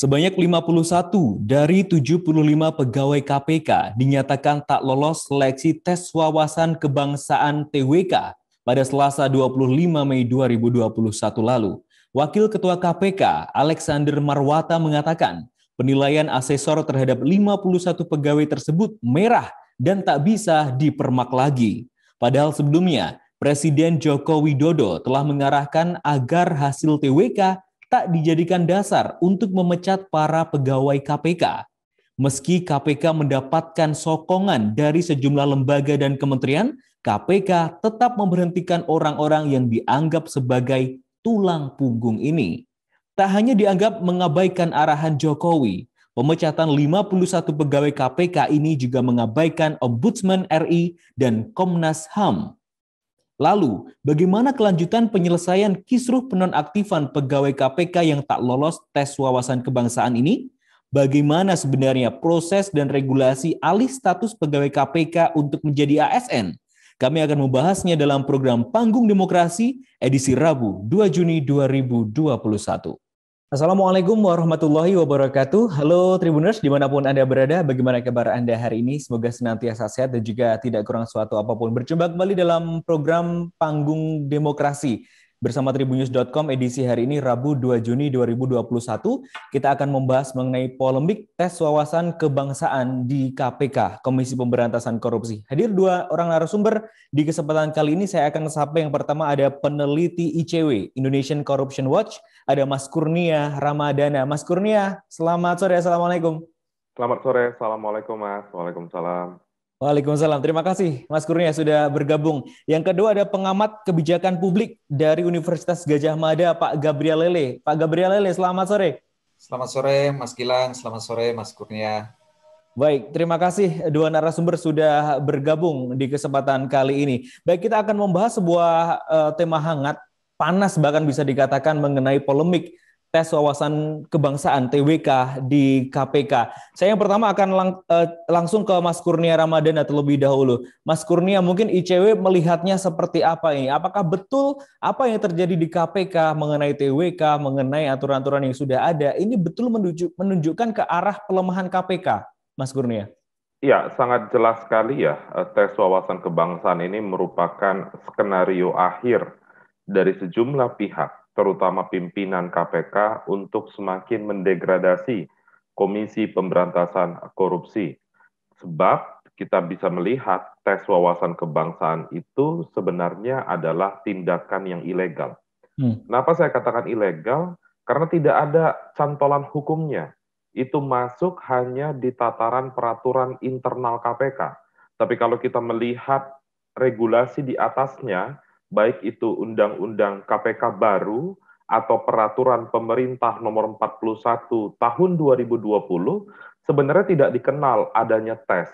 Sebanyak 51 dari 75 pegawai KPK dinyatakan tak lolos seleksi tes wawasan kebangsaan TWK pada Selasa 25 Mei 2021 lalu. Wakil Ketua KPK, Alexander Marwata mengatakan, penilaian asesor terhadap 51 pegawai tersebut merah dan tak bisa dipermak lagi. Padahal sebelumnya, Presiden Joko Widodo telah mengarahkan agar hasil TWK tak dijadikan dasar untuk memecat para pegawai KPK. Meski KPK mendapatkan sokongan dari sejumlah lembaga dan kementerian, KPK tetap memberhentikan orang-orang yang dianggap sebagai tulang punggung ini. Tak hanya dianggap mengabaikan arahan Jokowi, pemecatan 51 pegawai KPK ini juga mengabaikan Ombudsman RI dan Komnas HAM. Lalu, bagaimana kelanjutan penyelesaian kisruh penonaktifan pegawai KPK yang tak lolos tes wawasan kebangsaan ini? Bagaimana sebenarnya proses dan regulasi alih status pegawai KPK untuk menjadi ASN? Kami akan membahasnya dalam program Panggung Demokrasi edisi Rabu 2 Juni 2021. Assalamualaikum warahmatullahi wabarakatuh. Halo Tribuners, dimanapun Anda berada, bagaimana kabar Anda hari ini? Semoga senantiasa sehat dan juga tidak kurang suatu apapun. Berjumpa kembali dalam program Panggung Demokrasi bersama Tribunnews.com edisi hari ini Rabu 2 Juni 2021. Kita akan membahas mengenai polemik tes wawasan kebangsaan di KPK, Komisi Pemberantasan Korupsi. Hadir dua orang narasumber. Di kesempatan kali ini saya akan sapa yang pertama ada peneliti ICW, Indonesian Corruption Watch, ada Mas Kurnia Ramadana. Mas Kurnia, selamat sore. Assalamualaikum. Selamat sore. Assalamualaikum, Mas. Waalaikumsalam. Waalaikumsalam. Terima kasih, Mas Kurnia, sudah bergabung. Yang kedua ada pengamat kebijakan publik dari Universitas Gadjah Mada, Pak Gabriel Lele. Pak Gabriel Lele, selamat sore. Selamat sore, Mas Gilang. Selamat sore, Mas Kurnia. Baik, terima kasih dua narasumber sudah bergabung di kesempatan kali ini. Baik, kita akan membahas sebuah tema hangat, panas bahkan bisa dikatakan mengenai polemik tes wawasan kebangsaan TWK di KPK. Saya yang pertama akan langsung ke Mas Kurnia Ramadana terlebih dahulu. Mas Kurnia, mungkin ICW melihatnya seperti apa ini? Apakah betul apa yang terjadi di KPK mengenai TWK, mengenai aturan-aturan yang sudah ada, ini betul menunjukkan ke arah pelemahan KPK, Mas Kurnia? Ya, sangat jelas sekali ya, tes wawasan kebangsaan ini merupakan skenario akhir dari sejumlah pihak, terutama pimpinan KPK, untuk semakin mendegradasi Komisi Pemberantasan Korupsi. Sebab kita bisa melihat tes wawasan kebangsaan itu sebenarnya adalah tindakan yang ilegal. Kenapa saya katakan ilegal? Karena tidak ada cantolan hukumnya. Itu masuk hanya di tataran peraturan internal KPK. Tapi kalau kita melihat regulasi di atasnya, baik itu Undang-Undang KPK baru atau Peraturan Pemerintah Nomor 41 Tahun 2020, sebenarnya tidak dikenal adanya tes.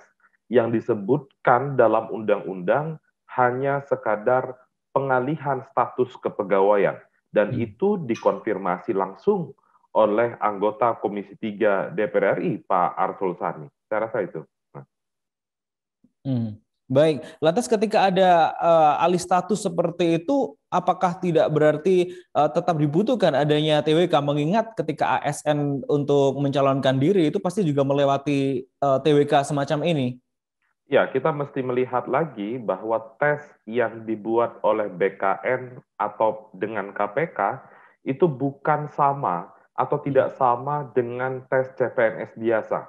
Yang disebutkan dalam undang-undang hanya sekadar pengalihan status kepegawaian. Dan itu dikonfirmasi langsung oleh anggota Komisi 3 DPR RI, Pak Arsul Sani. Saya rasa itu. Baik, lantas ketika ada alih status seperti itu, apakah tidak berarti tetap dibutuhkan adanya TWK? Mengingat ketika ASN untuk mencalonkan diri itu pasti juga melewati TWK semacam ini. Ya, kita mesti melihat lagi bahwa tes yang dibuat oleh BKN atau dengan KPK itu bukan sama atau tidak sama dengan tes CPNS biasa.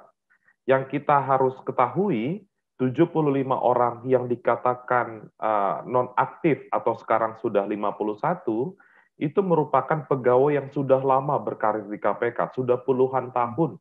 Yang kita harus ketahui, 75 orang yang dikatakan non-aktif atau sekarang sudah 51, itu merupakan pegawai yang sudah lama berkarir di KPK, sudah puluhan tahun.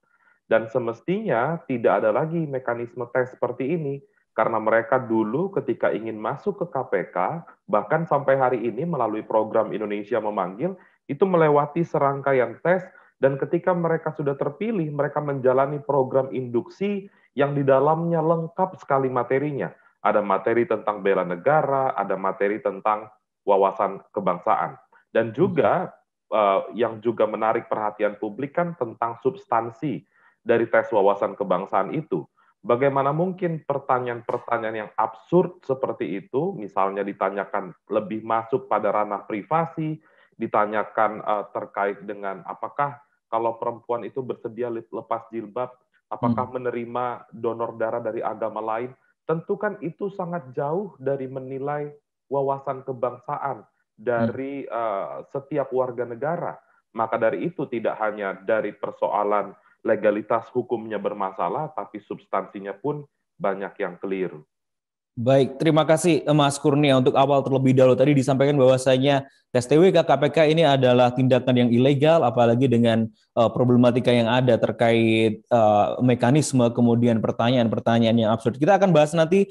Dan semestinya tidak ada lagi mekanisme tes seperti ini, karena mereka dulu ketika ingin masuk ke KPK, bahkan sampai hari ini melalui program Indonesia Memanggil, itu melewati serangkaian tes, dan ketika mereka sudah terpilih, mereka menjalani program induksi yang di dalamnya lengkap sekali materinya. Ada materi tentang bela negara, ada materi tentang wawasan kebangsaan. Dan juga yang juga menarik perhatian publik kan tentang substansi dari tes wawasan kebangsaan itu. Bagaimana mungkin pertanyaan-pertanyaan yang absurd seperti itu, misalnya ditanyakan lebih masuk pada ranah privasi, ditanyakan terkait dengan apakah kalau perempuan itu bersedia lepas jilbab, apakah menerima donor darah dari agama lain, tentu kan itu sangat jauh dari menilai wawasan kebangsaan dari setiap warga negara. Maka dari itu tidak hanya dari persoalan legalitas hukumnya bermasalah, tapi substansinya pun banyak yang keliru. Baik, terima kasih Mas Kurnia. Untuk awal terlebih dahulu tadi disampaikan bahwasanya tes TWK KPK ini adalah tindakan yang ilegal, apalagi dengan problematika yang ada terkait mekanisme, kemudian pertanyaan-pertanyaan yang absurd. Kita akan bahas nanti.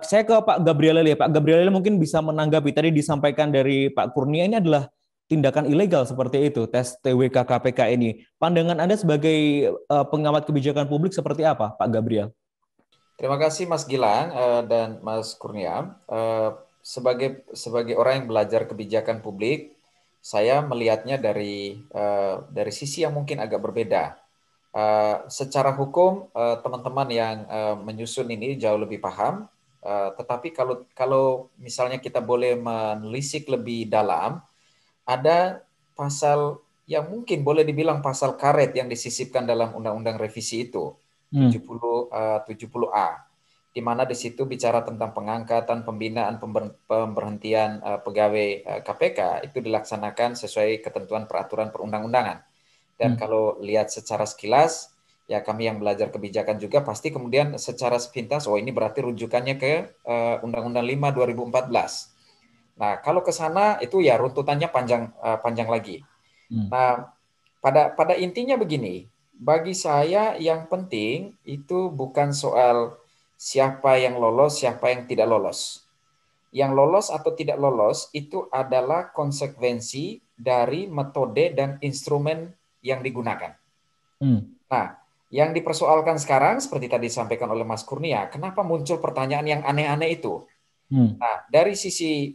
Saya ke Pak Gabriel ya. Pak Gabriel mungkin bisa menanggapi tadi disampaikan dari Pak Kurnia ini adalah tindakan ilegal seperti itu, tes TWK KPK ini. Pandangan Anda sebagai pengamat kebijakan publik seperti apa, Pak Gabriel? Terima kasih Mas Gilang dan Mas Kurnia. Sebagai orang yang belajar kebijakan publik, saya melihatnya dari sisi yang mungkin agak berbeda. Secara hukum, teman-teman yang menyusun ini jauh lebih paham. Tetapi kalau misalnya kita boleh menelisik lebih dalam, ada pasal yang mungkin boleh dibilang pasal karet yang disisipkan dalam Undang-Undang Revisi itu, 70A, di mana di situ bicara tentang pengangkatan, pembinaan, pemberhentian pegawai KPK itu dilaksanakan sesuai ketentuan peraturan perundang-undangan. Dan kalau lihat secara sekilas, ya kami yang belajar kebijakan juga pasti kemudian secara sepintas, oh ini berarti rujukannya ke Undang-Undang 5 2014. Nah, kalau ke sana itu ya runtutannya panjang lagi. Nah, pada intinya begini, bagi saya yang penting itu bukan soal siapa yang lolos, siapa yang tidak lolos. Yang lolos atau tidak lolos itu adalah konsekuensi dari metode dan instrumen yang digunakan. Nah, yang dipersoalkan sekarang seperti tadi disampaikan oleh Mas Kurnia, kenapa muncul pertanyaan yang aneh-aneh itu? Nah, dari sisi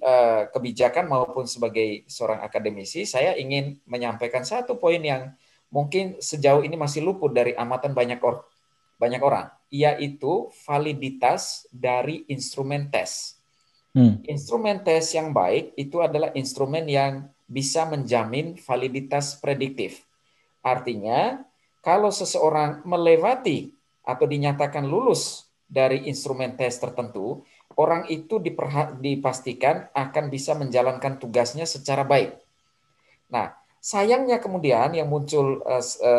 kebijakan maupun sebagai seorang akademisi, saya ingin menyampaikan satu poin yang mungkin sejauh ini masih luput dari amatan banyak orang, yaitu validitas dari instrumen tes. Instrumen tes yang baik itu adalah instrumen yang bisa menjamin validitas prediktif. Artinya, kalau seseorang melewati atau dinyatakan lulus dari instrumen tes tertentu, orang itu dipastikan akan bisa menjalankan tugasnya secara baik. Nah, sayangnya kemudian yang muncul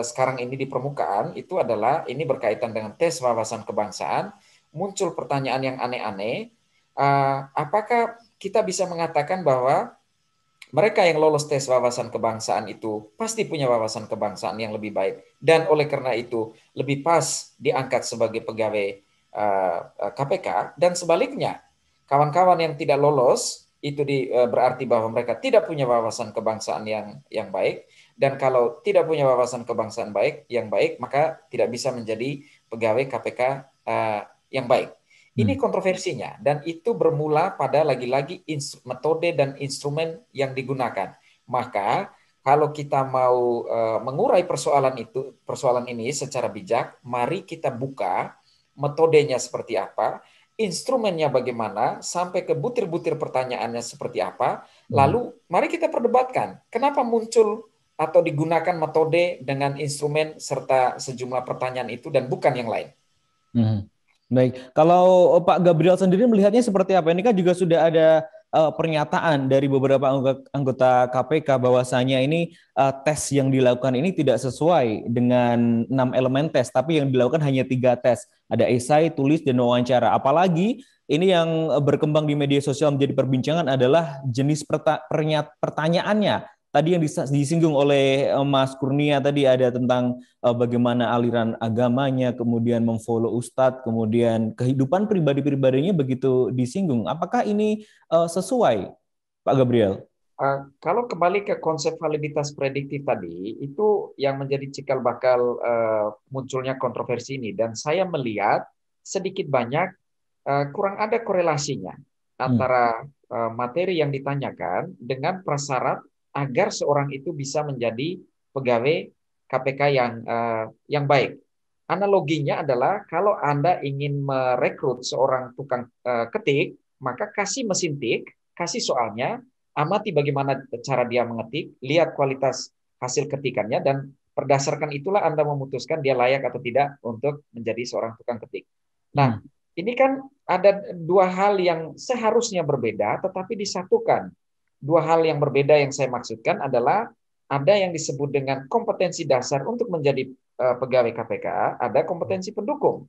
sekarang ini di permukaan itu adalah ini berkaitan dengan tes wawasan kebangsaan, muncul pertanyaan yang aneh-aneh. Apakah kita bisa mengatakan bahwa mereka yang lolos tes wawasan kebangsaan itu pasti punya wawasan kebangsaan yang lebih baik dan oleh karena itu lebih pas diangkat sebagai pegawai KPK, dan sebaliknya kawan-kawan yang tidak lolos itu berarti bahwa mereka tidak punya wawasan kebangsaan yang baik, dan kalau tidak punya wawasan kebangsaan yang baik maka tidak bisa menjadi pegawai KPK yang baik. Ini kontroversinya, dan itu bermula pada lagi-lagi metode dan instrumen yang digunakan. Maka kalau kita mau mengurai persoalan ini secara bijak, mari kita buka metodenya seperti apa, instrumennya bagaimana, sampai ke butir-butir pertanyaannya seperti apa, lalu mari kita perdebatkan kenapa muncul atau digunakan metode dengan instrumen serta sejumlah pertanyaan itu dan bukan yang lain. Baik, kalau Pak Gabriel sendiri melihatnya seperti apa? Ini kan juga sudah ada pernyataan dari beberapa anggota KPK bahwasanya ini tes yang dilakukan ini tidak sesuai dengan 6 elemen tes, tapi yang dilakukan hanya 3 tes. Ada esai, tulis, dan wawancara. Apalagi ini yang berkembang di media sosial menjadi perbincangan adalah jenis pertanyaannya. Tadi yang disinggung oleh Mas Kurnia tadi ada tentang bagaimana aliran agamanya, kemudian memfollow ustadz, kemudian kehidupan pribadi-pribadinya begitu disinggung. Apakah ini sesuai, Pak Gabriel? Kalau kembali ke konsep validitas prediktif tadi, itu yang menjadi cikal bakal munculnya kontroversi ini. Dan saya melihat sedikit banyak kurang ada korelasinya antara materi yang ditanyakan dengan prasyarat agar seorang itu bisa menjadi pegawai KPK yang baik. Analoginya adalah kalau Anda ingin merekrut seorang tukang ketik, maka kasih mesin tik, kasih soalnya, amati bagaimana cara dia mengetik, lihat kualitas hasil ketikannya, dan berdasarkan itulah Anda memutuskan dia layak atau tidak untuk menjadi seorang tukang ketik. Nah, ini kan ada dua hal yang seharusnya berbeda, tetapi disatukan. Dua hal yang berbeda yang saya maksudkan adalah ada yang disebut dengan kompetensi dasar untuk menjadi pegawai KPK, ada kompetensi pendukung.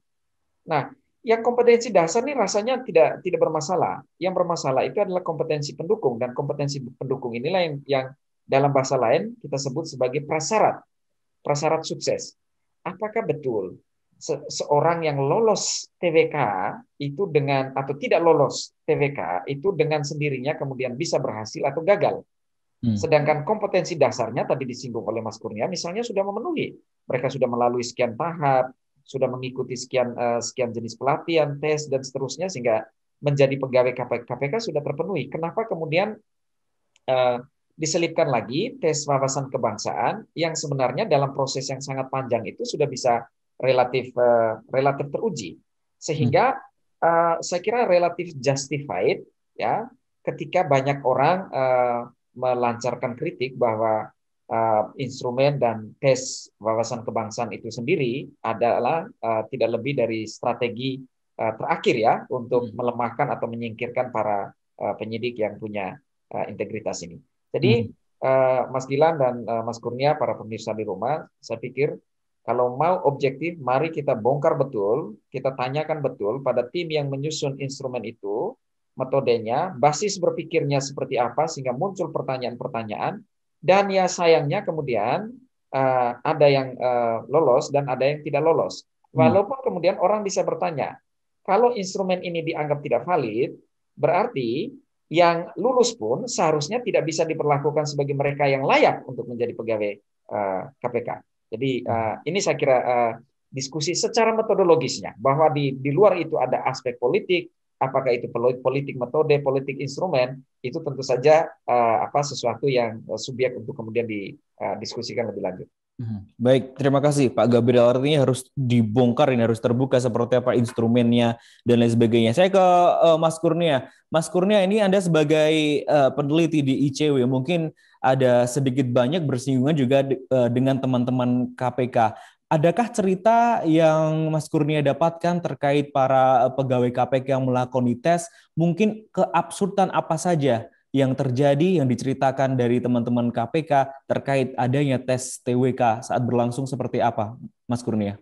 Nah, yang kompetensi dasar ini rasanya tidak bermasalah. Yang bermasalah itu adalah kompetensi pendukung, dan kompetensi pendukung inilah yang dalam bahasa lain kita sebut sebagai prasyarat sukses. Apakah betul seorang yang lolos TWK itu dengan atau tidak lolos TWK itu dengan sendirinya kemudian bisa berhasil atau gagal? Sedangkan kompetensi dasarnya tadi disinggung oleh Mas Kurnia misalnya sudah memenuhi. Mereka sudah melalui sekian tahap, sudah mengikuti sekian jenis pelatihan, tes dan seterusnya sehingga menjadi pegawai KPK sudah terpenuhi. Kenapa kemudian diselipkan lagi tes wawasan kebangsaan yang sebenarnya dalam proses yang sangat panjang itu sudah bisa relatif teruji, sehingga saya kira relatif justified ya ketika banyak orang melancarkan kritik bahwa instrumen dan tes wawasan kebangsaan itu sendiri adalah tidak lebih dari strategi terakhir ya untuk melemahkan atau menyingkirkan para penyidik yang punya integritas ini. Jadi Mas Gilang dan Mas Kurnia, para pemirsa di rumah, saya pikir kalau mau objektif, mari kita bongkar betul, kita tanyakan betul pada tim yang menyusun instrumen itu, metodenya, basis berpikirnya seperti apa, sehingga muncul pertanyaan-pertanyaan, dan ya sayangnya kemudian ada yang lolos dan ada yang tidak lolos. Walaupun kemudian orang bisa bertanya, kalau instrumen ini dianggap tidak valid, berarti yang lulus pun seharusnya tidak bisa diperlakukan sebagai mereka yang layak untuk menjadi pegawai KPK. Jadi ini saya kira diskusi secara metodologisnya, bahwa di luar itu ada aspek politik, apakah itu politik metode, politik instrumen, itu tentu saja sesuatu yang subjek untuk kemudian didiskusikan lebih lanjut. Baik, terima kasih Pak Gabriel. Artinya harus dibongkar, ini harus terbuka seperti apa instrumennya dan lain sebagainya. Saya ke Mas Kurnia. Mas Kurnia, ini Anda sebagai peneliti di ICW, mungkin ada sedikit banyak bersinggungan juga dengan teman-teman KPK. Adakah cerita yang Mas Kurnia dapatkan terkait para pegawai KPK yang melakoni tes, mungkin keabsurdan apa saja yang terjadi, yang diceritakan dari teman-teman KPK terkait adanya tes TWK saat berlangsung seperti apa, Mas Kurnia?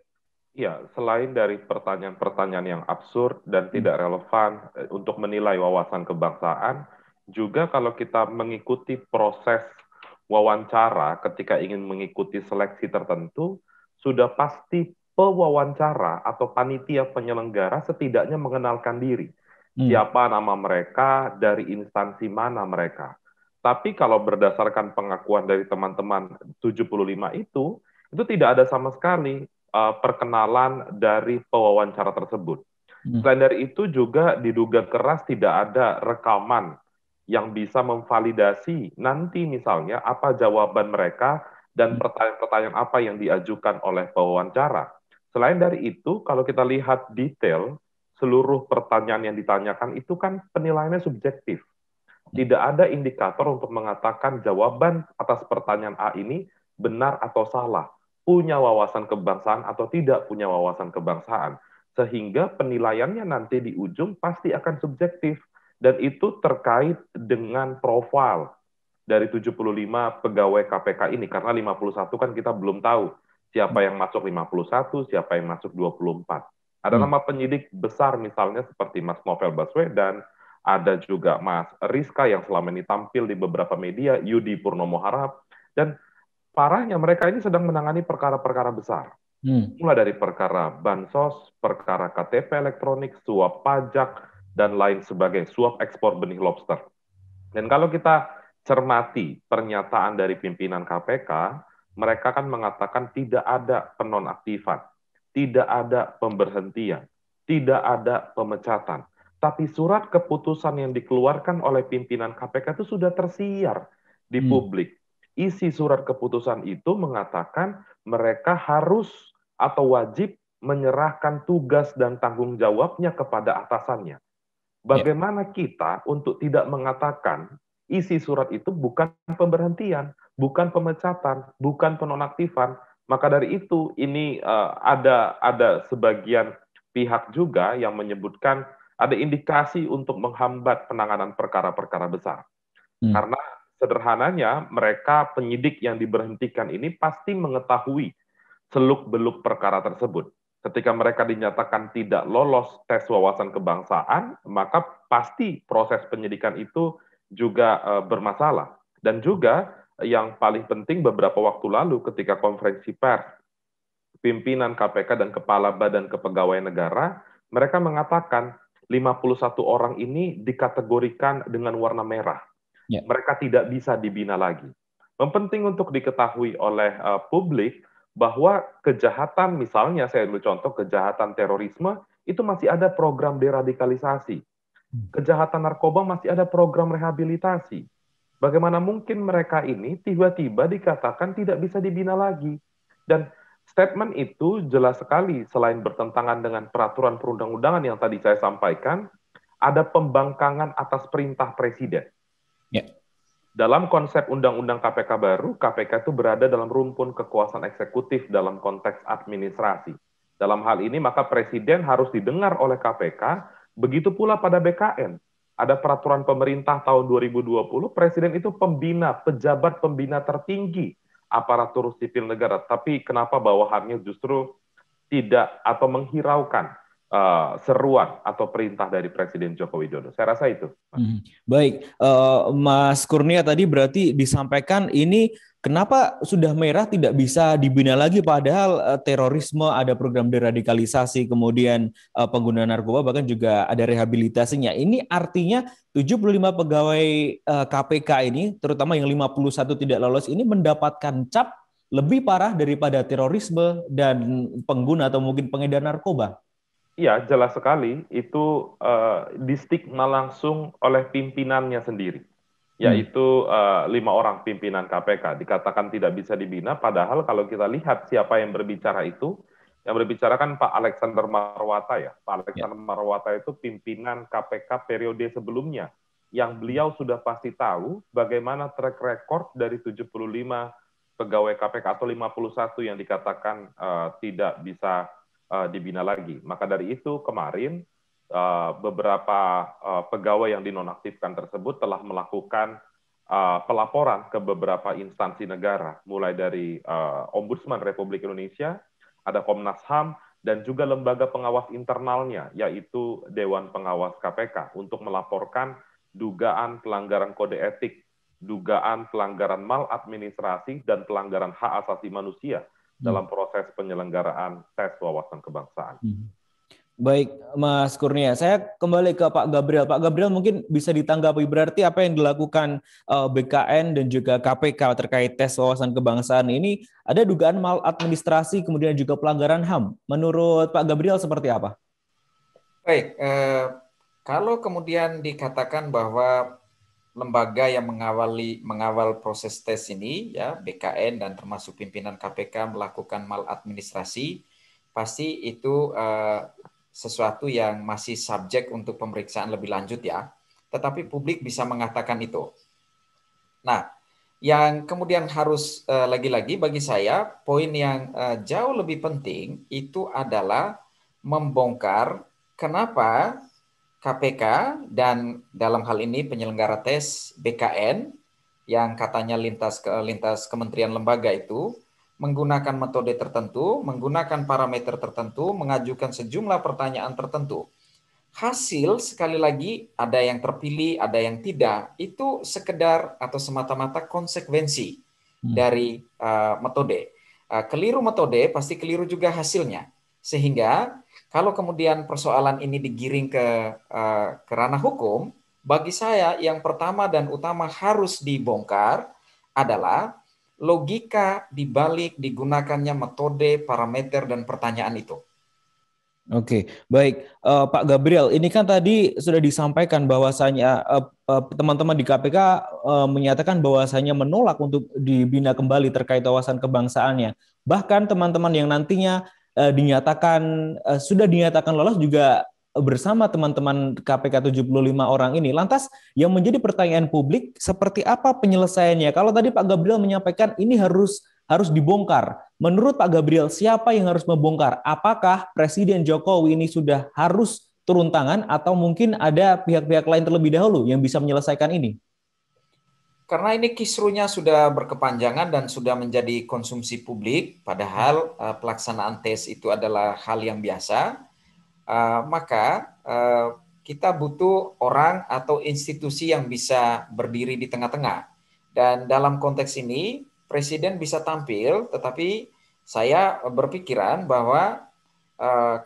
Ya, selain dari pertanyaan-pertanyaan yang absurd dan tidak relevan untuk menilai wawasan kebangsaan, juga kalau kita mengikuti proses wawancara ketika ingin mengikuti seleksi tertentu, sudah pasti pewawancara atau panitia penyelenggara setidaknya mengenalkan diri. Siapa nama mereka, dari instansi mana mereka. Tapi kalau berdasarkan pengakuan dari teman-teman 75 itu tidak ada sama sekali perkenalan dari pewawancara tersebut. Selain dari itu juga diduga keras tidak ada rekaman yang bisa memvalidasi nanti misalnya apa jawaban mereka dan pertanyaan-pertanyaan apa yang diajukan oleh pewawancara. Selain dari itu, kalau kita lihat detail, seluruh pertanyaan yang ditanyakan itu kan penilaiannya subjektif. Tidak ada indikator untuk mengatakan jawaban atas pertanyaan A ini benar atau salah, punya wawasan kebangsaan atau tidak punya wawasan kebangsaan. Sehingga penilaiannya nanti di ujung pasti akan subjektif. Dan itu terkait dengan profil dari 75 pegawai KPK ini. Karena 51 kan kita belum tahu siapa yang masuk 51, siapa yang masuk 24. Ada nama penyidik besar misalnya seperti Mas Novel Baswedan, ada juga Mas Rizka yang selama ini tampil di beberapa media, Yudi Purnomo Harap, dan parahnya mereka ini sedang menangani perkara-perkara besar. Mulai dari perkara bansos, perkara KTP elektronik, suap pajak, dan lain sebagainya, suap ekspor benih lobster. Dan kalau kita cermati pernyataan dari pimpinan KPK, mereka kan mengatakan tidak ada penonaktifan, tidak ada pemberhentian, tidak ada pemecatan. Tapi surat keputusan yang dikeluarkan oleh pimpinan KPK itu sudah tersiar di publik. Isi surat keputusan itu mengatakan mereka harus atau wajib menyerahkan tugas dan tanggung jawabnya kepada atasannya. Bagaimana kita untuk tidak mengatakan isi surat itu bukan pemberhentian, bukan pemecatan, bukan penonaktifan, Maka dari itu ini ada sebagian pihak juga yang menyebutkan ada indikasi untuk menghambat penanganan perkara-perkara besar. Karena sederhananya mereka penyidik yang diberhentikan ini pasti mengetahui seluk-beluk perkara tersebut. Ketika mereka dinyatakan tidak lolos tes wawasan kebangsaan, maka pasti proses penyidikan itu juga bermasalah. Dan juga yang paling penting beberapa waktu lalu ketika konferensi pers pimpinan KPK dan Kepala Badan Kepegawaian Negara, mereka mengatakan 51 orang ini dikategorikan dengan warna merah. Mereka tidak bisa dibina lagi. Penting untuk diketahui oleh publik bahwa kejahatan, misalnya saya ambil contoh kejahatan terorisme, itu masih ada program deradikalisasi. Kejahatan narkoba masih ada program rehabilitasi. Bagaimana mungkin mereka ini tiba-tiba dikatakan tidak bisa dibina lagi? Dan statement itu jelas sekali, selain bertentangan dengan peraturan perundang-undangan yang tadi saya sampaikan, ada pembangkangan atas perintah presiden. Dalam konsep Undang-Undang KPK baru, KPK itu berada dalam rumpun kekuasaan eksekutif dalam konteks administrasi. Dalam hal ini, maka presiden harus didengar oleh KPK, begitu pula pada BKN. Ada peraturan pemerintah tahun 2020, presiden itu pembina, pejabat pembina tertinggi aparatur sipil negara. Tapi kenapa bawahannya justru tidak atau menghiraukan seruan atau perintah dari Presiden Joko Widodo? Saya rasa itu. Baik, Mas Kurnia tadi berarti disampaikan ini kenapa sudah merah tidak bisa dibina lagi, padahal terorisme ada program deradikalisasi, kemudian penggunaan narkoba, bahkan juga ada rehabilitasinya. Ini artinya 75 pegawai KPK ini, terutama yang 51 tidak lolos ini, mendapatkan cap lebih parah daripada terorisme dan pengguna atau mungkin pengedar narkoba. Iya, jelas sekali. Itu distigma langsung oleh pimpinannya sendiri, yaitu 5 orang pimpinan KPK. Dikatakan tidak bisa dibina, padahal kalau kita lihat siapa yang berbicara itu, yang berbicara kan Pak Alexander Marwata ya. Pak Alexander Marwata itu pimpinan KPK periode sebelumnya, yang beliau sudah pasti tahu bagaimana track record dari 75 pegawai KPK atau 51 yang dikatakan tidak bisa dibina lagi. Maka dari itu kemarin beberapa pegawai yang dinonaktifkan tersebut telah melakukan pelaporan ke beberapa instansi negara, mulai dari Ombudsman Republik Indonesia, ada Komnas HAM, dan juga lembaga pengawas internalnya, yaitu Dewan Pengawas KPK, untuk melaporkan dugaan pelanggaran kode etik, dugaan pelanggaran maladministrasi, dan pelanggaran hak asasi manusia dalam proses penyelenggaraan tes wawasan kebangsaan. Baik, Mas Kurnia, saya kembali ke Pak Gabriel. Pak Gabriel, mungkin bisa ditanggapi, berarti apa yang dilakukan BKN dan juga KPK terkait tes wawasan kebangsaan ini ada dugaan maladministrasi, kemudian juga pelanggaran HAM. Menurut Pak Gabriel seperti apa? Baik, kalau kemudian dikatakan bahwa lembaga yang mengawal proses tes ini, ya BKN dan termasuk pimpinan KPK melakukan maladministrasi, pasti itu sesuatu yang masih subjek untuk pemeriksaan lebih lanjut ya. Tetapi publik bisa mengatakan itu. Nah, yang kemudian harus lagi-lagi bagi saya poin yang jauh lebih penting itu adalah membongkar kenapa KPK dan dalam hal ini penyelenggara tes BKN yang katanya lintas kementerian lembaga itu menggunakan metode tertentu, menggunakan parameter tertentu, mengajukan sejumlah pertanyaan tertentu. Hasil sekali lagi ada yang terpilih, ada yang tidak. Itu sekedar atau semata-mata konsekuensi dari metode. Keliru metode pasti keliru juga hasilnya. Sehingga kalau kemudian persoalan ini digiring ke ranah hukum, bagi saya yang pertama dan utama harus dibongkar adalah logika di balik digunakannya metode, parameter, dan pertanyaan itu. Oke, baik. Pak Gabriel, ini kan tadi sudah disampaikan bahwasanya teman-teman di KPK menyatakan bahwasanya menolak untuk dibina kembali terkait wawasan kebangsaannya. Bahkan teman-teman yang nantinya sudah dinyatakan lolos juga bersama teman-teman KPK 75 orang ini. Lantas yang menjadi pertanyaan publik, seperti apa penyelesaiannya? Kalau tadi Pak Gabriel menyampaikan ini harus harus dibongkar. Menurut Pak Gabriel, siapa yang harus membongkar? Apakah Presiden Jokowi ini sudah harus turun tangan atau mungkin ada pihak-pihak lain terlebih dahulu yang bisa menyelesaikan ini? Karena ini kisruhnya sudah berkepanjangan dan sudah menjadi konsumsi publik, padahal pelaksanaan tes itu adalah hal yang biasa, maka kita butuh orang atau institusi yang bisa berdiri di tengah-tengah. Dan dalam konteks ini, Presiden bisa tampil, tetapi saya berpikiran bahwa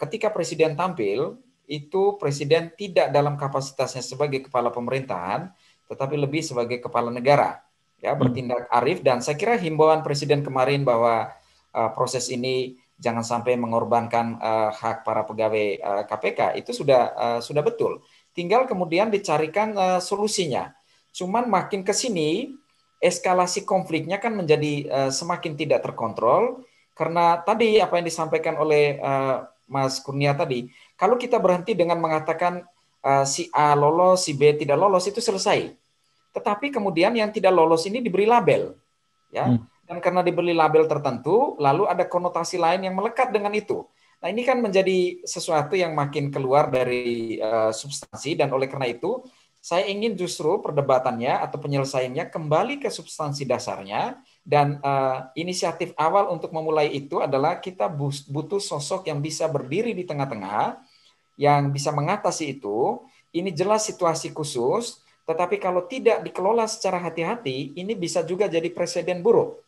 ketika Presiden tampil, itu Presiden tidak dalam kapasitasnya sebagai kepala pemerintahan, tetapi lebih sebagai kepala negara, ya, bertindak arif. Dan saya kira himbauan Presiden kemarin bahwa proses ini jangan sampai mengorbankan hak para pegawai KPK itu sudah betul. Tinggal kemudian dicarikan solusinya. Cuman makin ke sini eskalasi konfliknya kan menjadi semakin tidak terkontrol karena tadi apa yang disampaikan oleh Mas Kurnia tadi, kalau kita berhenti dengan mengatakan si A lolos, si B tidak lolos, itu selesai. Tetapi kemudian yang tidak lolos ini diberi label, ya. Dan karena diberi label tertentu, lalu ada konotasi lain yang melekat dengan itu. Nah, ini kan menjadi sesuatu yang makin keluar dari substansi, dan oleh karena itu, saya ingin justru perdebatannya atau penyelesaiannya kembali ke substansi dasarnya, dan inisiatif awal untuk memulai itu adalah kita butuh sosok yang bisa berdiri di tengah-tengah, yang bisa mengatasi itu. Ini jelas situasi khusus, tetapi kalau tidak dikelola secara hati-hati, ini bisa juga jadi presiden buruk.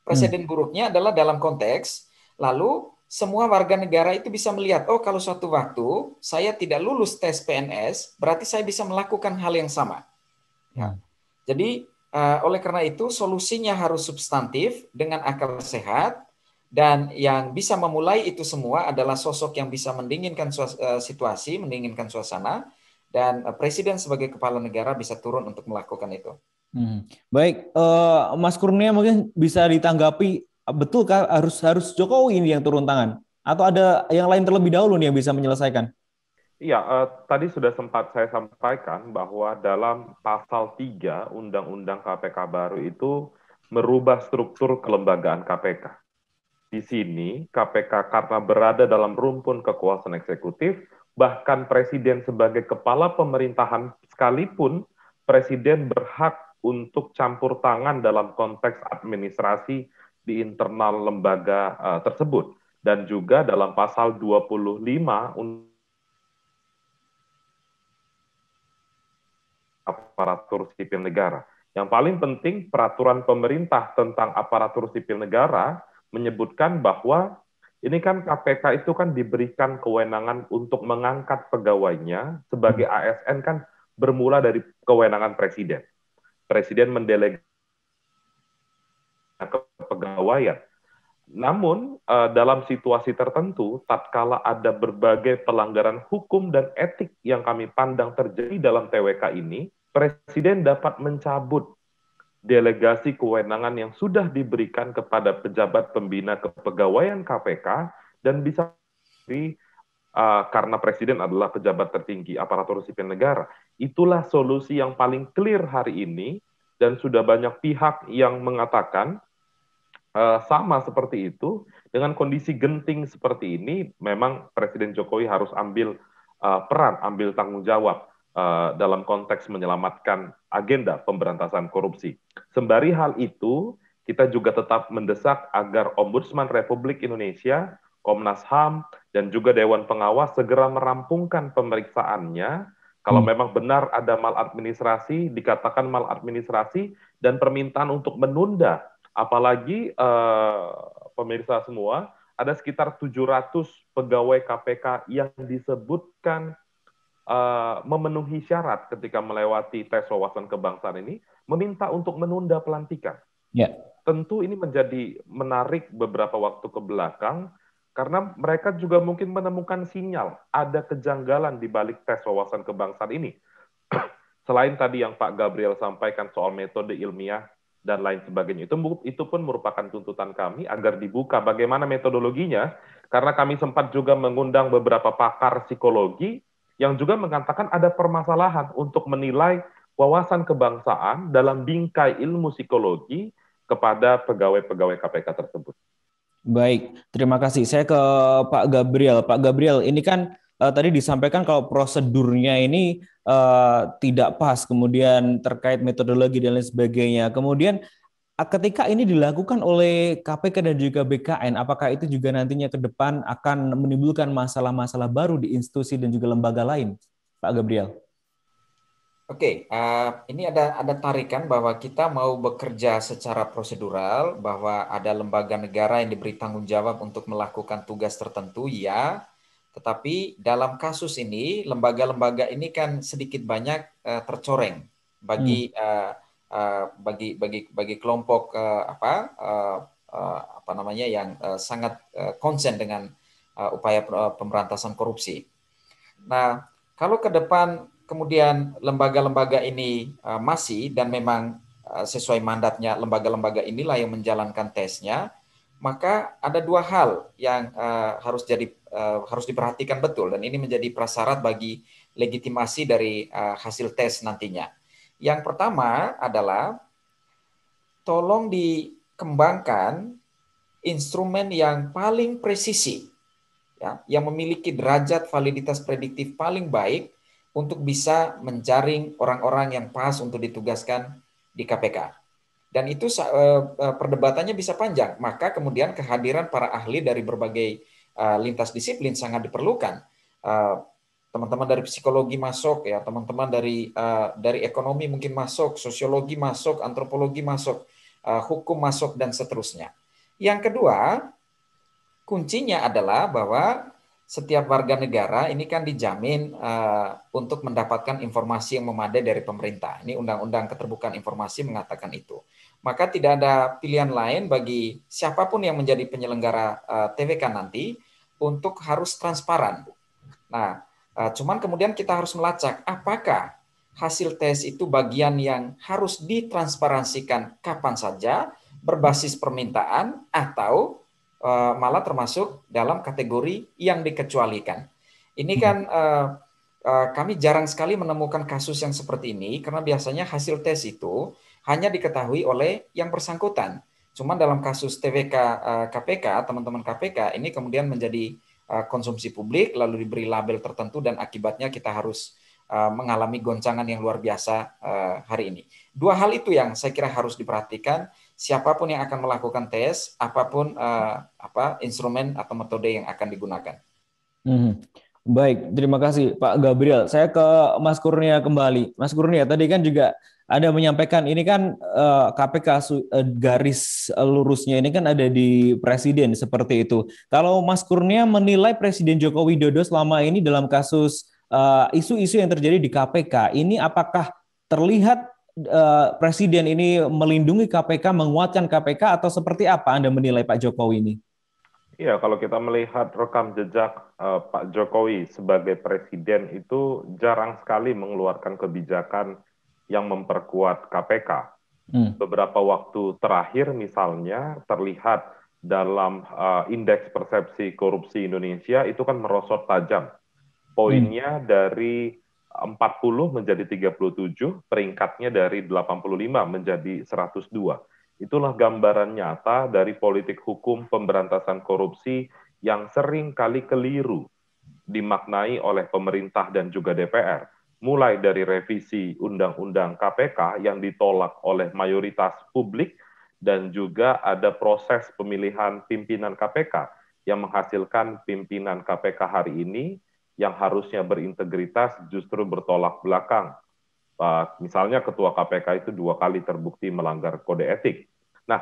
Presiden buruknya adalah dalam konteks, lalu semua warga negara itu bisa melihat, oh kalau suatu waktu saya tidak lulus tes PNS, berarti saya bisa melakukan hal yang sama. Ya. Jadi oleh karena itu solusinya harus substantif dengan akal sehat, dan yang bisa memulai itu semua adalah sosok yang bisa mendinginkan situasi, mendinginkan suasana, dan Presiden sebagai kepala negara bisa turun untuk melakukan itu. Baik, Mas Kurnia mungkin bisa ditanggapi, betulkah harus Jokowi ini yang turun tangan? Atau ada yang lain terlebih dahulu nih yang bisa menyelesaikan? Iya, tadi sudah sempat saya sampaikan bahwa dalam pasal 3 Undang-Undang KPK baru itu merubah struktur kelembagaan KPK. Di sini, KPK karena berada dalam rumpun kekuasaan eksekutif, bahkan Presiden sebagai kepala pemerintahan sekalipun, Presiden berhak untuk campur tangan dalam konteks administrasi di internal lembaga tersebut. Dan juga dalam pasal 25 aparatur sipil negara. Yang paling penting, peraturan pemerintah tentang aparatur sipil negara menyebutkan bahwa ini kan KPK itu kan diberikan kewenangan untuk mengangkat pegawainya sebagai ASN kan bermula dari kewenangan Presiden. Presiden mendelegasikan kepegawaian. Namun dalam situasi tertentu, tatkala ada berbagai pelanggaran hukum dan etik yang kami pandang terjadi dalam TWK ini, Presiden dapat mencabut delegasi kewenangan yang sudah diberikan kepada pejabat pembina kepegawaian KPK dan bisa karena Presiden adalah pejabat tertinggi aparatur sipil negara. Itulah solusi yang paling clear hari ini, dan sudah banyak pihak yang mengatakan sama seperti itu. Dengan kondisi genting seperti ini, memang Presiden Jokowi harus ambil peran, ambil tanggung jawab dalam konteks menyelamatkan agenda pemberantasan korupsi. Sembari hal itu, kita juga tetap mendesak agar Ombudsman Republik Indonesia, Komnas HAM, dan juga Dewan Pengawas segera merampungkan pemeriksaannya. Kalau memang benar ada maladministrasi, dikatakan maladministrasi, dan permintaan untuk menunda. Apalagi pemirsa semua, ada sekitar 700 pegawai KPK yang disebutkan memenuhi syarat ketika melewati tes wawasan kebangsaan ini, meminta untuk menunda pelantikan. Tentu ini menjadi menarik beberapa waktu ke belakang, karena mereka juga mungkin menemukan sinyal ada kejanggalan di balik tes wawasan kebangsaan ini. Selain tadi yang Pak Gabriel sampaikan soal metode ilmiah dan lain sebagainya, itu pun merupakan tuntutan kami agar dibuka bagaimana metodologinya, karena kami sempat juga mengundang beberapa pakar psikologi yang juga mengatakan ada permasalahan untuk menilai wawasan kebangsaan dalam bingkai ilmu psikologi, kepada pegawai-pegawai KPK tersebut. Baik, terima kasih. Saya ke Pak Gabriel. Pak Gabriel, ini kan tadi disampaikan kalau prosedurnya ini tidak pas, kemudian terkait metodologi dan lain sebagainya. Kemudian ketika ini dilakukan oleh KPK dan juga BKN, apakah itu juga nantinya ke depan akan menimbulkan masalah-masalah baru di institusi dan juga lembaga lain, Pak Gabriel? Oke, ini ada tarikan bahwa kita mau bekerja secara prosedural, bahwa ada lembaga negara yang diberi tanggung jawab untuk melakukan tugas tertentu, ya. Tetapi dalam kasus ini, lembaga-lembaga ini kan sedikit banyak tercoreng bagi kelompok apa namanya yang sangat konsen dengan upaya pemberantasan korupsi. Nah, kalau ke depan kemudian lembaga-lembaga ini masih dan memang sesuai mandatnya lembaga-lembaga inilah yang menjalankan tesnya, maka ada dua hal yang harus diperhatikan betul, dan ini menjadi prasyarat bagi legitimasi dari hasil tes nantinya. Yang pertama adalah tolong dikembangkan instrumen yang paling presisi, ya, yang memiliki derajat validitas prediktif paling baik untuk bisa menjaring orang-orang yang pas untuk ditugaskan di KPK. Dan itu perdebatannya bisa panjang. Maka kemudian kehadiran para ahli dari berbagai lintas disiplin sangat diperlukan. Teman-teman dari psikologi masuk, ya, teman-teman dari ekonomi mungkin masuk, sosiologi masuk, antropologi masuk, hukum masuk, dan seterusnya. Yang kedua, kuncinya adalah bahwa setiap warga negara ini kan dijamin untuk mendapatkan informasi yang memadai dari pemerintah. Ini Undang-Undang Keterbukaan Informasi mengatakan itu. Maka tidak ada pilihan lain bagi siapapun yang menjadi penyelenggara TWK nanti untuk harus transparan. Nah, cuman kemudian kita harus melacak apakah hasil tes itu bagian yang harus ditransparansikan kapan saja, berbasis permintaan, atau malah termasuk dalam kategori yang dikecualikan. Ini kan kami jarang sekali menemukan kasus yang seperti ini, karena biasanya hasil tes itu hanya diketahui oleh yang bersangkutan. Cuma dalam kasus TWK KPK, teman-teman KPK, ini kemudian menjadi konsumsi publik, lalu diberi label tertentu, dan akibatnya kita harus mengalami goncangan yang luar biasa hari ini. Dua hal itu yang saya kira harus diperhatikan, siapapun yang akan melakukan tes, apapun instrumen atau metode yang akan digunakan. Baik, terima kasih Pak Gabriel. Saya ke Mas Kurnia kembali. Mas Kurnia, tadi kan juga ada menyampaikan ini kan KPK garis lurusnya ini kan ada di Presiden seperti itu. Kalau Mas Kurnia menilai Presiden Joko Widodo selama ini dalam kasus isu-isu yang terjadi di KPK, ini apakah terlihat Presiden ini melindungi KPK, menguatkan KPK, atau seperti apa Anda menilai Pak Jokowi ini? Iya, kalau kita melihat rekam jejak Pak Jokowi sebagai presiden itu jarang sekali mengeluarkan kebijakan yang memperkuat KPK. Beberapa waktu terakhir misalnya terlihat dalam indeks persepsi korupsi Indonesia itu kan merosot tajam. Poinnya dari 40 menjadi 37, peringkatnya dari 85 menjadi 102. Itulah gambaran nyata dari politik hukum pemberantasan korupsi yang sering kali keliru dimaknai oleh pemerintah dan juga DPR. Mulai dari revisi Undang-Undang KPK yang ditolak oleh mayoritas publik, dan juga ada proses pemilihan pimpinan KPK yang menghasilkan pimpinan KPK hari ini yang harusnya berintegritas justru bertolak belakang. Misalnya Ketua KPK itu 2 kali terbukti melanggar kode etik. Nah,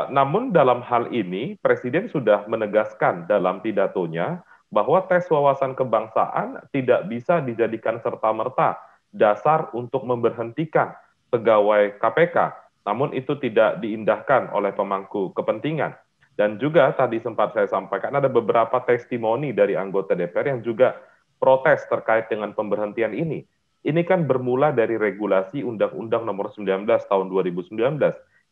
namun dalam hal ini Presiden sudah menegaskan dalam pidatonya bahwa tes wawasan kebangsaan tidak bisa dijadikan serta-merta dasar untuk memberhentikan pegawai KPK. Namun itu tidak diindahkan oleh pemangku kepentingan. Dan juga tadi sempat saya sampaikan ada beberapa testimoni dari anggota DPR yang juga protes terkait dengan pemberhentian ini. Ini kan bermula dari regulasi Undang-Undang Nomor 19 Tahun 2019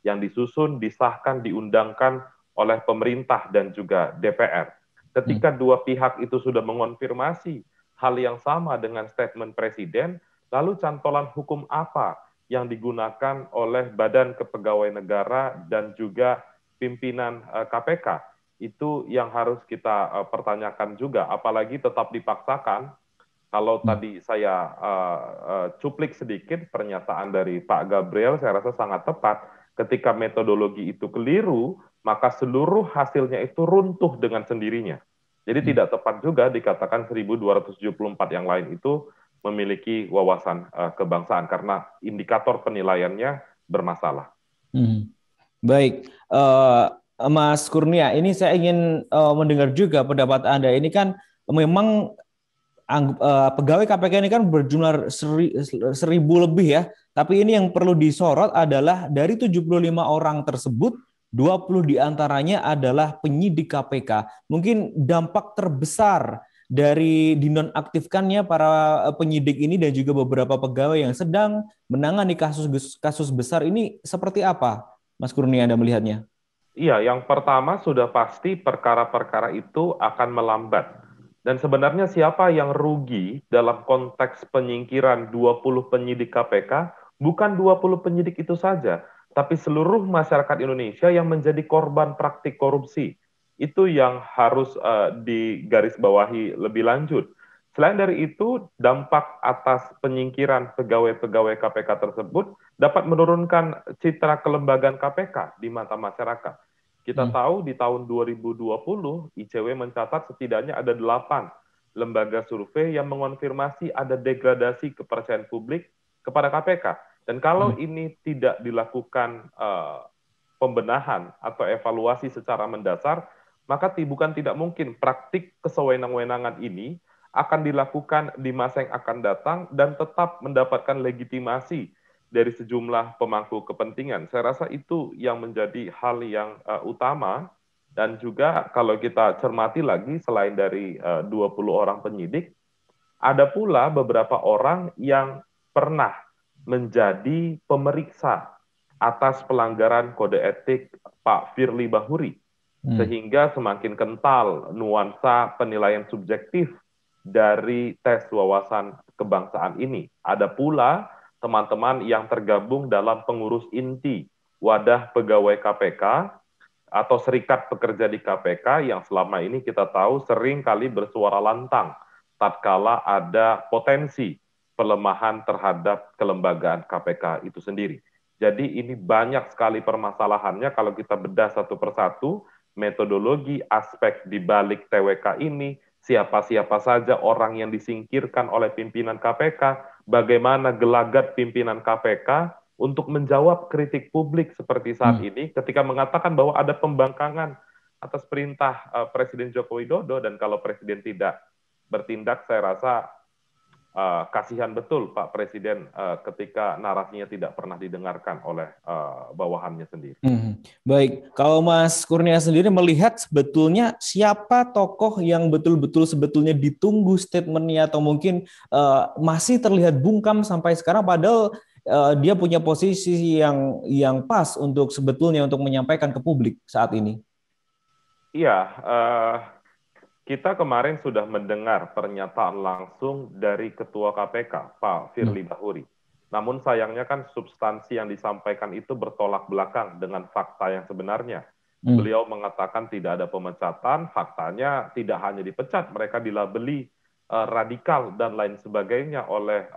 yang disusun, disahkan, diundangkan oleh pemerintah dan juga DPR. Ketika dua pihak itu sudah mengonfirmasi hal yang sama dengan statement Presiden, lalu cantolan hukum apa yang digunakan oleh Badan Kepegawaian Negara dan juga pimpinan KPK. Itu yang harus kita pertanyakan juga, apalagi tetap dipaksakan. Kalau tadi saya cuplik sedikit pernyataan dari Pak Gabriel, saya rasa sangat tepat. Ketika metodologi itu keliru, maka seluruh hasilnya itu runtuh dengan sendirinya. Jadi tidak tepat juga dikatakan 1274 yang lain itu memiliki wawasan kebangsaan karena indikator penilaiannya bermasalah. Baik, Mas Kurnia, ini saya ingin mendengar juga pendapat Anda. Ini kan memang pegawai KPK ini kan berjumlah 1.000 lebih ya. Tapi ini yang perlu disorot adalah dari 75 orang tersebut, 20 diantaranya adalah penyidik KPK. Mungkin dampak terbesar dari dinonaktifkannya para penyidik ini dan juga beberapa pegawai yang sedang menangani kasus besar ini seperti apa, Mas Kurnia, Anda melihatnya? Iya, yang pertama sudah pasti perkara-perkara itu akan melambat. Dan sebenarnya siapa yang rugi dalam konteks penyingkiran 20 penyidik KPK, bukan 20 penyidik itu saja, tapi seluruh masyarakat Indonesia yang menjadi korban praktik korupsi. Itu yang harus digarisbawahi lebih lanjut. Selain dari itu, dampak atas penyingkiran pegawai-pegawai KPK tersebut dapat menurunkan citra kelembagaan KPK di mata masyarakat. Kita tahu di tahun 2020, ICW mencatat setidaknya ada 8 lembaga survei yang mengonfirmasi ada degradasi kepercayaan publik kepada KPK. Dan kalau ini tidak dilakukan pembenahan atau evaluasi secara mendasar, maka bukan tidak mungkin praktik kesewenang-wenangan ini akan dilakukan di masa yang akan datang dan tetap mendapatkan legitimasi dari sejumlah pemangku kepentingan. Saya rasa itu yang menjadi hal yang utama. Dan juga kalau kita cermati lagi, selain dari 20 orang penyidik, ada pula beberapa orang yang pernah menjadi pemeriksa atas pelanggaran kode etik Pak Firly Bahuri. Sehingga semakin kental nuansa penilaian subjektif dari tes wawasan kebangsaan ini. Ada pula teman-teman yang tergabung dalam pengurus inti wadah pegawai KPK atau serikat pekerja di KPK yang selama ini kita tahu sering kali bersuara lantang tatkala ada potensi pelemahan terhadap kelembagaan KPK itu sendiri. Jadi ini banyak sekali permasalahannya kalau kita bedah satu persatu, metodologi, aspek di balik TWK ini, siapa-siapa saja orang yang disingkirkan oleh pimpinan KPK, bagaimana gelagat pimpinan KPK untuk menjawab kritik publik seperti saat ini ketika mengatakan bahwa ada pembangkangan atas perintah Presiden Joko Widodo, dan kalau Presiden tidak bertindak, saya rasa kasihan betul Pak Presiden ketika narasinya tidak pernah didengarkan oleh bawahannya sendiri. Baik, kalau Mas Kurnia sendiri melihat sebetulnya siapa tokoh yang betul-betul sebetulnya ditunggu statementnya atau mungkin masih terlihat bungkam sampai sekarang padahal dia punya posisi yang pas untuk sebetulnya untuk menyampaikan ke publik saat ini? Iya, kita kemarin sudah mendengar pernyataan langsung dari Ketua KPK, Pak Firly Bahuri. Namun sayangnya kan substansi yang disampaikan itu bertolak belakang dengan fakta yang sebenarnya. Beliau mengatakan tidak ada pemecatan, faktanya tidak hanya dipecat, mereka dilabeli radikal dan lain sebagainya oleh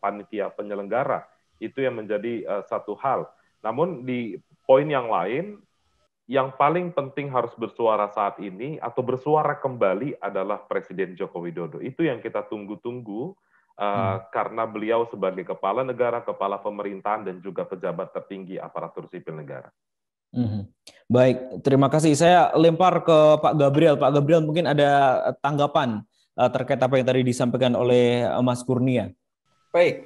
panitia penyelenggara. Itu yang menjadi satu hal. Namun di poin yang lain, yang paling penting harus bersuara saat ini atau bersuara kembali adalah Presiden Joko Widodo. Itu yang kita tunggu-tunggu karena beliau sebagai kepala negara, kepala pemerintahan, dan juga pejabat tertinggi aparatur sipil negara. Baik, terima kasih. Saya lempar ke Pak Gabriel. Pak Gabriel mungkin ada tanggapan terkait apa yang tadi disampaikan oleh Mas Kurnia. Baik,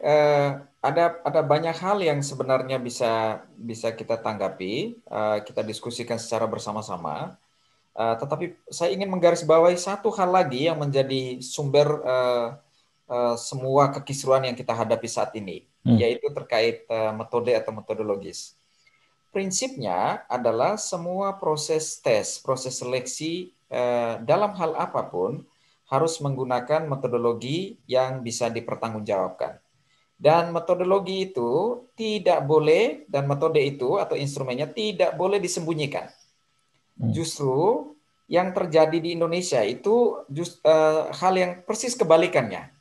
ada banyak hal yang sebenarnya bisa kita tanggapi, kita diskusikan secara bersama-sama. Tetapi saya ingin menggarisbawahi satu hal lagi yang menjadi sumber semua kekisruan yang kita hadapi saat ini, yaitu terkait metode atau metodologis. Prinsipnya adalah semua proses tes, proses seleksi dalam hal apapun harus menggunakan metodologi yang bisa dipertanggungjawabkan. Dan metodologi itu tidak boleh, dan metode itu atau instrumennya tidak boleh disembunyikan. Justru yang terjadi di Indonesia itu hal yang persis kebalikannya.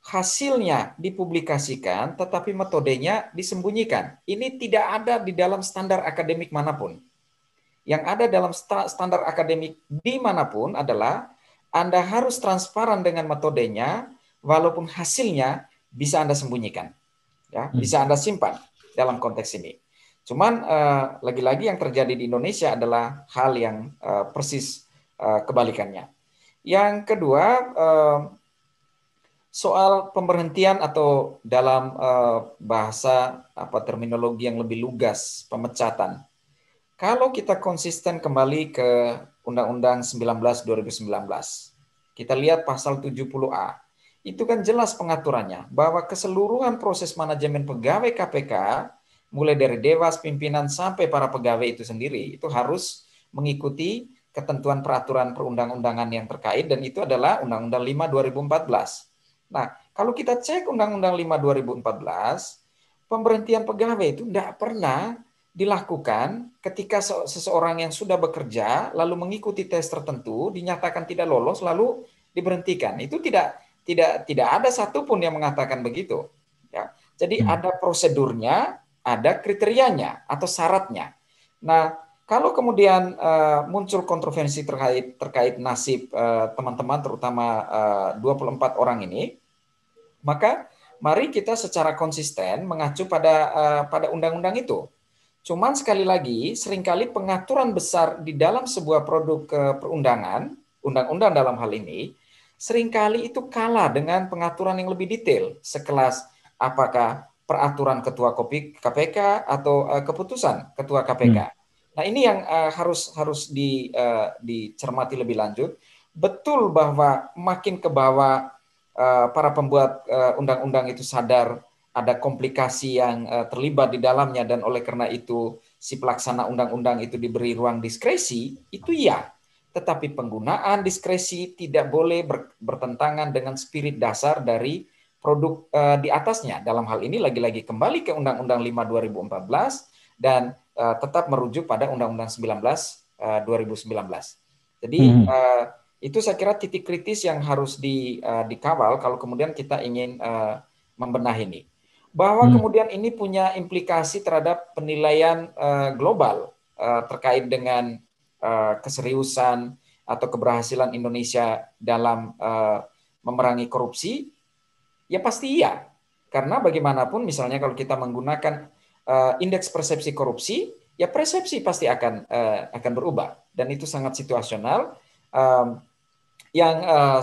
Hasilnya dipublikasikan, tetapi metodenya disembunyikan. Ini tidak ada di dalam standar akademik manapun. Yang ada dalam standar akademik dimanapun adalah Anda harus transparan dengan metodenya, walaupun hasilnya bisa Anda sembunyikan, ya, bisa Anda simpan dalam konteks ini. Cuman lagi-lagi yang terjadi di Indonesia adalah hal yang persis kebalikannya. Yang kedua, soal pemberhentian atau dalam bahasa terminologi yang lebih lugas, pemecatan. Kalau kita konsisten kembali ke Undang-Undang 19 2019, kita lihat pasal 70A. Itu kan jelas pengaturannya bahwa keseluruhan proses manajemen pegawai KPK, mulai dari dewas, pimpinan sampai para pegawai itu sendiri, itu harus mengikuti ketentuan peraturan perundang-undangan yang terkait, dan itu adalah Undang-Undang 5 2014. Nah, kalau kita cek Undang-Undang 5 2014, pemberhentian pegawai itu tidak pernah dilakukan ketika seseorang yang sudah bekerja lalu mengikuti tes tertentu dinyatakan tidak lolos lalu diberhentikan. Itu tidak ada satupun yang mengatakan begitu. Ya. Jadi ada prosedurnya, ada kriterianya atau syaratnya. Nah, kalau kemudian muncul kontroversi terkait nasib teman-teman, terutama 24 orang ini, maka mari kita secara konsisten mengacu pada undang-undang itu. Cuman sekali lagi, seringkali pengaturan besar di dalam sebuah produk perundangan, undang-undang dalam hal ini, seringkali itu kalah dengan pengaturan yang lebih detail, sekelas apakah peraturan ketua KPK atau keputusan ketua KPK. Nah, ini yang harus dicermati lebih lanjut. Betul bahwa makin ke bawah para pembuat undang-undang itu sadar ada komplikasi yang terlibat di dalamnya, dan oleh karena itu si pelaksana undang-undang itu diberi ruang diskresi, itu ya. Tetapi penggunaan diskresi tidak boleh bertentangan dengan spirit dasar dari produk di atasnya. Dalam hal ini lagi-lagi kembali ke Undang-Undang 5 2014 dan tetap merujuk pada Undang-Undang 19 2019. Jadi itu saya kira titik kritis yang harus dikawal kalau kemudian kita ingin membenahi ini. Bahwa kemudian ini punya implikasi terhadap penilaian global terkait dengan keseriusan atau keberhasilan Indonesia dalam memerangi korupsi, ya pasti iya. Karena bagaimanapun misalnya kalau kita menggunakan indeks persepsi korupsi, ya persepsi pasti akan berubah, dan itu sangat situasional. Yang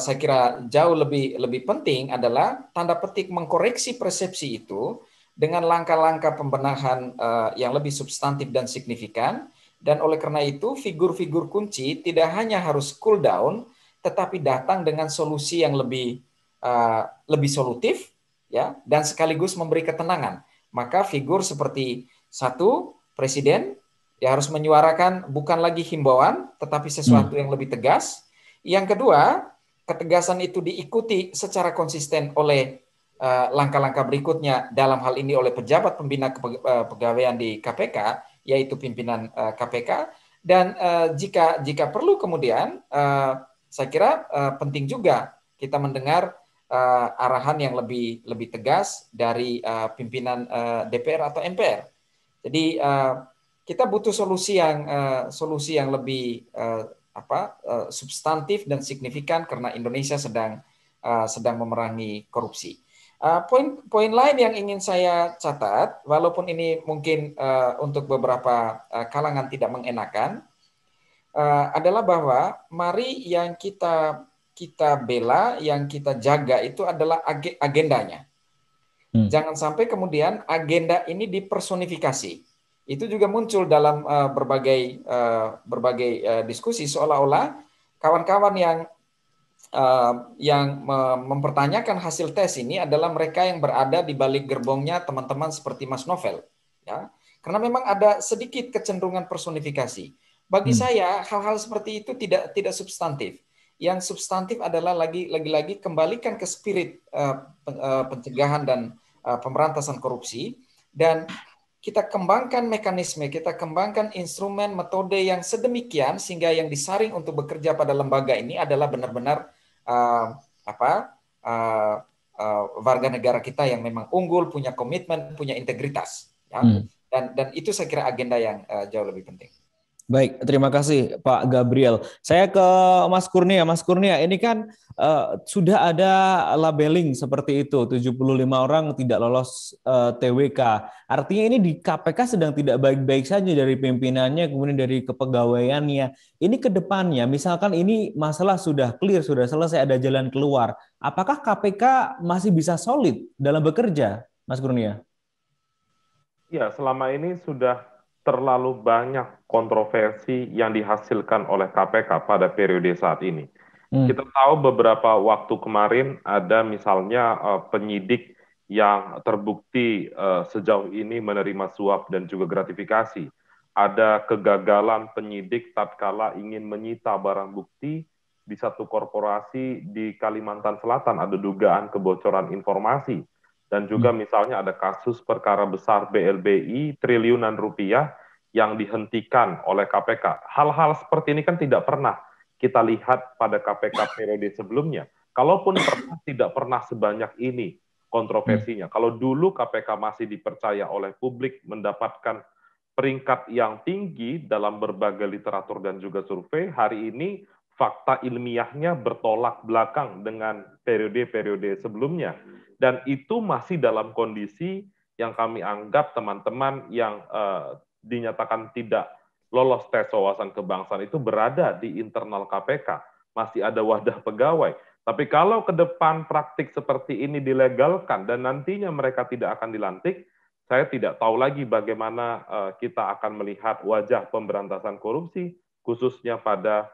saya kira jauh lebih penting adalah tanda petik mengkoreksi persepsi itu dengan langkah-langkah pembenahan yang lebih substantif dan signifikan. Dan oleh karena itu figur-figur kunci tidak hanya harus cool down, tetapi datang dengan solusi yang lebih solutif, ya, dan sekaligus memberi ketenangan. Maka figur seperti satu, presiden, dia harus menyuarakan bukan lagi himbauan, tetapi sesuatu yang lebih tegas. Yang kedua, ketegasan itu diikuti secara konsisten oleh langkah-langkah berikutnya, dalam hal ini oleh pejabat pembina kepegawaian di KPK, yaitu pimpinan KPK. Dan jika perlu kemudian, saya kira penting juga kita mendengar arahan yang lebih tegas dari pimpinan DPR atau MPR. Jadi kita butuh solusi yang lebih substantif dan signifikan karena Indonesia sedang memerangi korupsi. Poin lain yang ingin saya catat, walaupun ini mungkin untuk beberapa kalangan tidak mengenakan, adalah bahwa mari yang kita bela, yang kita jaga itu adalah agendanya. Jangan sampai kemudian agenda ini dipersonifikasi. Itu juga muncul dalam berbagai diskusi, seolah-olah kawan-kawan yang mempertanyakan hasil tes ini adalah mereka yang berada di balik gerbongnya teman-teman seperti Mas Novel, ya. Karena memang ada sedikit kecenderungan personifikasi. Bagi saya hal-hal seperti itu tidak substantif. Yang substantif adalah lagi-lagi kembalikan ke spirit pencegahan dan pemberantasan korupsi, dan kita kembangkan mekanisme, kita kembangkan instrumen, metode yang sedemikian sehingga yang disaring untuk bekerja pada lembaga ini adalah benar-benar warga negara kita yang memang unggul, punya komitmen, punya integritas. Ya. Dan itu saya kira agenda yang jauh lebih penting. Baik, terima kasih Pak Gabriel. Saya ke Mas Kurnia. Mas Kurnia, ini kan sudah ada labeling seperti itu, 75 orang tidak lolos TWK. Artinya ini di KPK sedang tidak baik-baik saja dari pimpinannya, kemudian dari kepegawaiannya. Ini ke depannya, misalkan ini masalah sudah clear, sudah selesai, ada jalan keluar. Apakah KPK masih bisa solid dalam bekerja, Mas Kurnia? Ya, selama ini sudah terlalu banyak kontroversi yang dihasilkan oleh KPK pada periode saat ini. Kita tahu beberapa waktu kemarin ada misalnya penyidik yang terbukti sejauh ini menerima suap dan juga gratifikasi. Ada kegagalan penyidik tatkala ingin menyita barang bukti di satu korporasi di Kalimantan Selatan, ada dugaan kebocoran informasi. Dan juga misalnya ada kasus perkara besar BLBI triliunan rupiah yang dihentikan oleh KPK. Hal-hal seperti ini kan tidak pernah kita lihat pada KPK periode sebelumnya. Kalaupun pernah, tidak pernah sebanyak ini kontroversinya. Kalau dulu KPK masih dipercaya oleh publik mendapatkan peringkat yang tinggi dalam berbagai literatur dan juga survei, hari ini fakta ilmiahnya bertolak belakang dengan periode-periode sebelumnya. Dan itu masih dalam kondisi yang kami anggap teman-teman yang dinyatakan tidak lolos tes wawasan kebangsaan itu berada di internal KPK. Masih ada wadah pegawai. Tapi kalau ke depan praktik seperti ini dilegalkan dan nantinya mereka tidak akan dilantik, saya tidak tahu lagi bagaimana kita akan melihat wajah pemberantasan korupsi, khususnya pada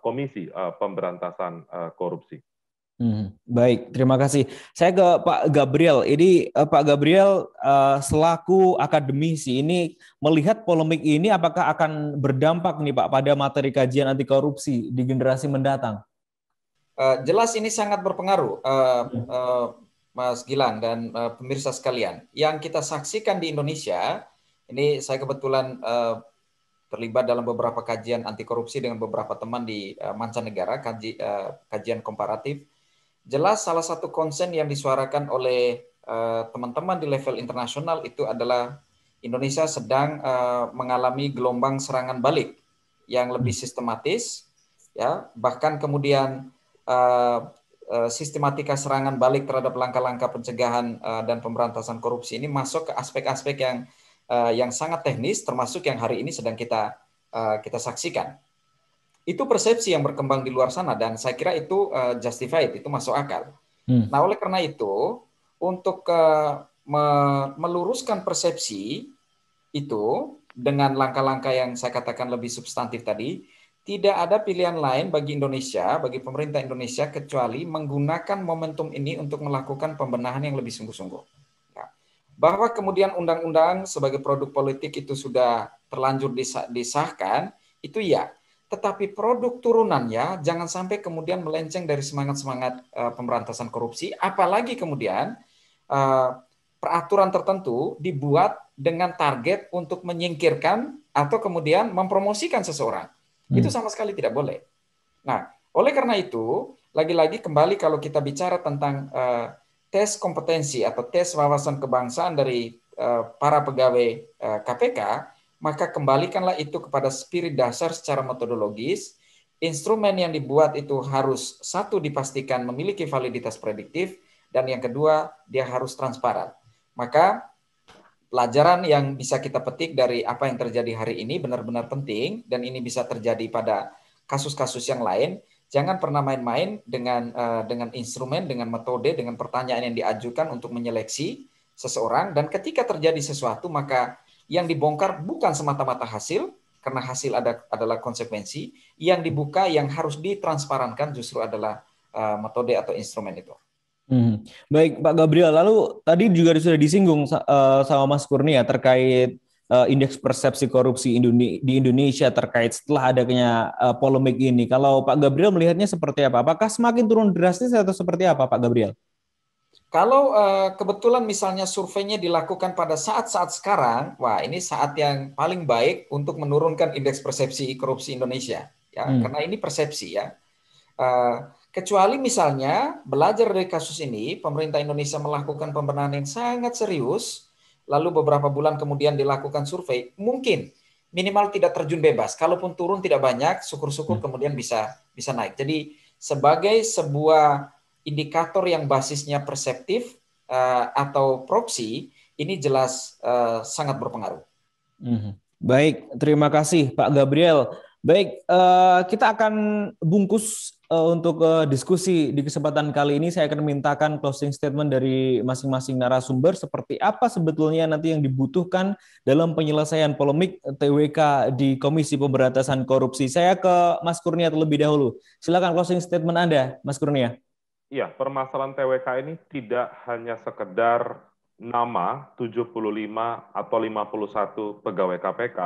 Komisi Pemberantasan Korupsi. Baik, terima kasih. Saya ke Pak Gabriel. Ini Pak Gabriel selaku akademisi ini melihat polemik ini apakah akan berdampak nih Pak pada materi kajian anti korupsi di generasi mendatang? Jelas ini sangat berpengaruh, Mas Gilang dan pemirsa sekalian. Yang kita saksikan di Indonesia, ini saya kebetulan terlibat dalam beberapa kajian anti korupsi dengan beberapa teman di mancanegara, kajian komparatif. Jelas salah satu konsen yang disuarakan oleh teman-teman di level internasional itu adalah Indonesia sedang mengalami gelombang serangan balik yang lebih sistematis, ya, bahkan kemudian sistematika serangan balik terhadap langkah-langkah pencegahan dan pemberantasan korupsi ini masuk ke aspek-aspek yang sangat teknis, termasuk yang hari ini sedang kita saksikan. Itu persepsi yang berkembang di luar sana dan saya kira itu justified, itu masuk akal. Nah, oleh karena itu, untuk meluruskan persepsi itu dengan langkah-langkah yang saya katakan lebih substantif tadi, tidak ada pilihan lain bagi Indonesia, bagi pemerintah Indonesia, kecuali menggunakan momentum ini untuk melakukan pembenahan yang lebih sungguh-sungguh. Ya. Bahwa kemudian undang-undang sebagai produk politik itu sudah terlanjur disahkan, itu ya. Tetapi produk turunannya jangan sampai kemudian melenceng dari semangat-semangat pemberantasan korupsi, apalagi kemudian peraturan tertentu dibuat dengan target untuk menyingkirkan atau kemudian mempromosikan seseorang. Itu sama sekali tidak boleh. Nah, oleh karena itu, lagi-lagi kembali kalau kita bicara tentang tes kompetensi atau tes wawasan kebangsaan dari para pegawai KPK, maka kembalikanlah itu kepada spirit dasar secara metodologis. Instrumen yang dibuat itu harus, satu, dipastikan memiliki validitas prediktif, dan yang kedua, dia harus transparan. Maka pelajaran yang bisa kita petik dari apa yang terjadi hari ini benar-benar penting, dan ini bisa terjadi pada kasus-kasus yang lain. Jangan pernah main-main dengan instrumen, dengan metode, dengan pertanyaan yang diajukan untuk menyeleksi seseorang, dan ketika terjadi sesuatu, maka yang dibongkar bukan semata-mata hasil, karena hasil adalah konsekuensi. Yang dibuka, yang harus ditransparankan justru adalah metode atau instrumen itu. Baik, Pak Gabriel. Lalu tadi juga sudah disinggung sama Mas Kurnia terkait indeks persepsi korupsi di Indonesia terkait setelah adanya polemik ini. Kalau Pak Gabriel melihatnya seperti apa? Apakah semakin turun drastis atau seperti apa, Pak Gabriel? Kalau kebetulan misalnya surveinya dilakukan pada saat-saat sekarang, wah ini saat yang paling baik untuk menurunkan indeks persepsi korupsi Indonesia, ya, karena ini persepsi ya. Kecuali misalnya belajar dari kasus ini, pemerintah Indonesia melakukan pembenahan yang sangat serius, lalu beberapa bulan kemudian dilakukan survei, mungkin minimal tidak terjun bebas. Kalaupun turun tidak banyak, syukur-syukur kemudian bisa naik. Jadi sebagai sebuah indikator yang basisnya perseptif atau proksi, ini jelas sangat berpengaruh. Baik, terima kasih Pak Gabriel. Baik, kita akan bungkus untuk diskusi di kesempatan kali ini. Saya akan mintakan closing statement dari masing-masing narasumber seperti apa sebetulnya nanti yang dibutuhkan dalam penyelesaian polemik TWK di Komisi Pemberantasan Korupsi. Saya ke Mas Kurnia terlebih dahulu. Silakan closing statement Anda, Mas Kurnia. Iya, permasalahan TWK ini tidak hanya sekedar nama 75 atau 51 pegawai KPK,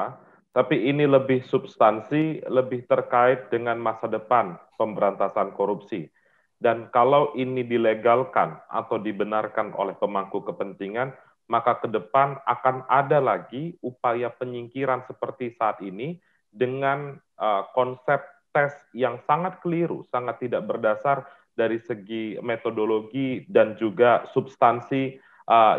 tapi ini lebih substansi, lebih terkait dengan masa depan pemberantasan korupsi. Dan kalau ini dilegalkan atau dibenarkan oleh pemangku kepentingan, maka ke depan akan ada lagi upaya penyingkiran seperti saat ini dengan konsep tes yang sangat keliru, sangat tidak berdasar dari segi metodologi dan juga substansi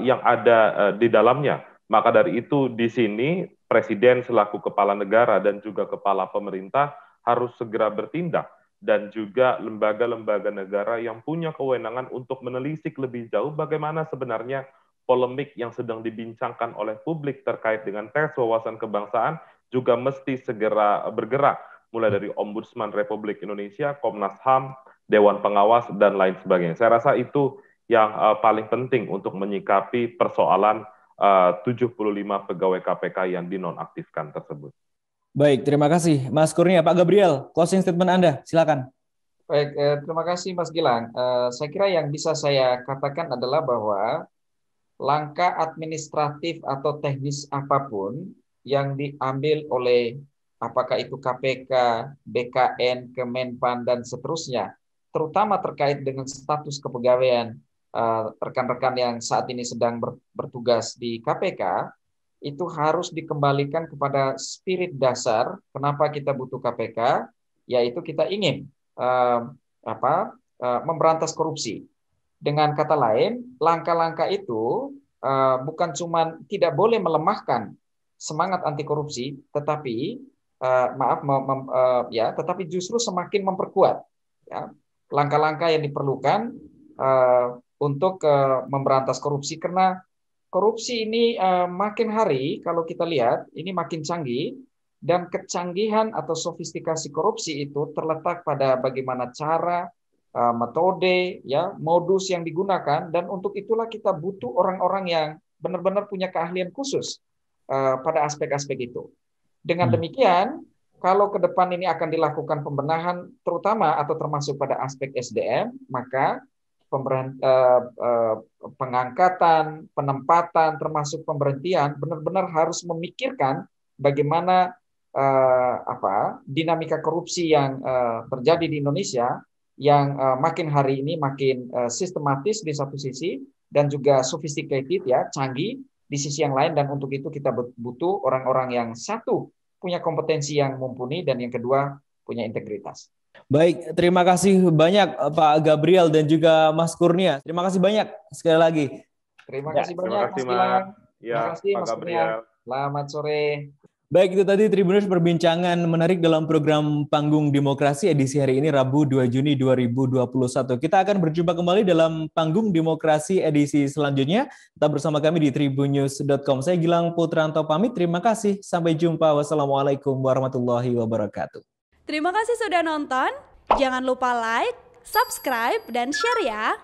yang ada di dalamnya. Maka dari itu di sini Presiden selaku kepala negara dan juga kepala pemerintah harus segera bertindak, dan juga lembaga-lembaga negara yang punya kewenangan untuk menelisik lebih jauh bagaimana sebenarnya polemik yang sedang dibincangkan oleh publik terkait dengan tes wawasan kebangsaan juga mesti segera bergerak, mulai dari Ombudsman Republik Indonesia, Komnas HAM, Dewan Pengawas, dan lain sebagainya. Saya rasa itu yang paling penting untuk menyikapi persoalan 75 pegawai KPK yang dinonaktifkan tersebut. Baik, terima kasih Mas Kurnia. Pak Gabriel, closing statement Anda, silakan. Baik, terima kasih Mas Gilang. Saya kira yang bisa saya katakan adalah bahwa langkah administratif atau teknis apapun yang diambil oleh apakah itu KPK, BKN, Kemenpan, dan seterusnya, terutama terkait dengan status kepegawaian rekan-rekan yang saat ini sedang bertugas di KPK, itu harus dikembalikan kepada spirit dasar kenapa kita butuh KPK, yaitu kita ingin memberantas korupsi. Dengan kata lain, langkah-langkah itu bukan cuma tidak boleh melemahkan semangat anti korupsi, tetapi tetapi justru semakin memperkuat ya, langkah-langkah yang diperlukan untuk memberantas korupsi, karena korupsi ini makin hari kalau kita lihat ini makin canggih, dan kecanggihan atau sofistikasi korupsi itu terletak pada bagaimana cara, metode, ya, modus yang digunakan, dan untuk itulah kita butuh orang-orang yang benar-benar punya keahlian khusus pada aspek-aspek itu. Dengan demikian, kalau ke depan ini akan dilakukan pembenahan, terutama atau termasuk pada aspek SDM, maka pengangkatan, penempatan, termasuk pemberhentian, benar-benar harus memikirkan bagaimana dinamika korupsi yang terjadi di Indonesia, yang makin hari ini makin sistematis di satu sisi, dan juga sophisticated, ya, canggih di sisi yang lain. Dan untuk itu kita butuh orang-orang yang satu punya kompetensi yang mumpuni, dan yang kedua punya integritas. Baik, terima kasih banyak Pak Gabriel dan juga Mas Kurnia. Terima kasih banyak sekali lagi. Terima kasih banyak Mas Gilang. Terima kasih Mas Kurnia. Selamat sore. Baik, itu tadi Tribuners perbincangan menarik dalam program Panggung Demokrasi edisi hari ini Rabu 2 Juni 2021. Kita akan berjumpa kembali dalam Panggung Demokrasi edisi selanjutnya. Tetap bersama kami di tribunnews.com. Saya Gilang Putranto pamit. Terima kasih. Sampai jumpa. Wassalamualaikum warahmatullahi wabarakatuh. Terima kasih sudah nonton. Jangan lupa like, subscribe, dan share ya.